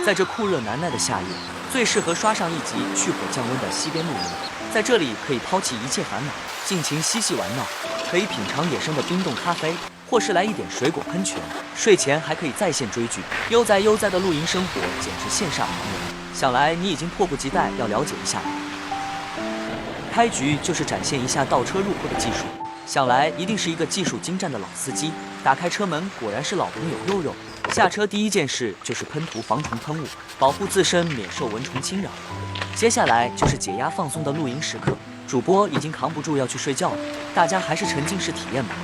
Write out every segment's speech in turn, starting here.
在这酷热难耐的夏夜，最适合刷上一集去火降温的溪边露营。在这里可以抛弃一切烦恼，尽情嬉戏玩闹，可以品尝野生的冰冻咖啡，或是来一点水果喷泉。睡前还可以在线追剧，悠哉悠哉的露营生活简直羡煞旁人。想来你已经迫不及待要了解一下了。开局就是展现一下倒车入库的技术，想来一定是一个技术精湛的老司机。打开车门，果然是老朋友肉肉。下车第一件事就是喷涂防虫喷雾，保护自身免受蚊虫侵扰。接下来就是解压放松的露营时刻，主播已经扛不住要去睡觉了，大家还是沉浸式体验吧。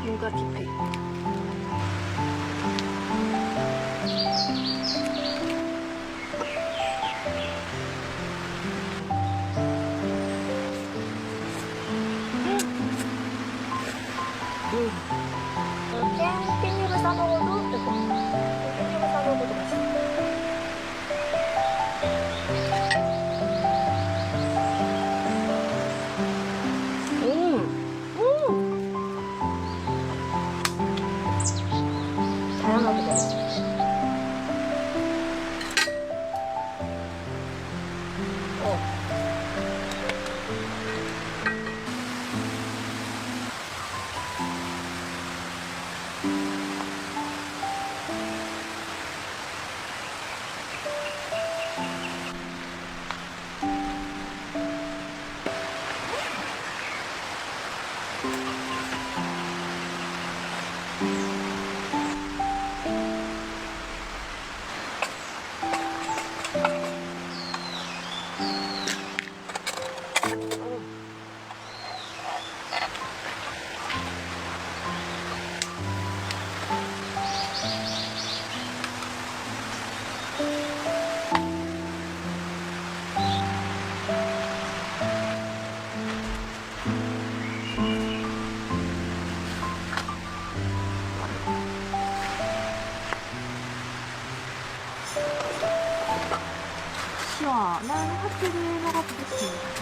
뭔가 딥해. 이렇게 깻잎을 싸 먹어도 되고, 깻잎을 싸 먹어도 맛있어. 다양하게 먹어. 시원한 핫팩을 먹어보겠습니다.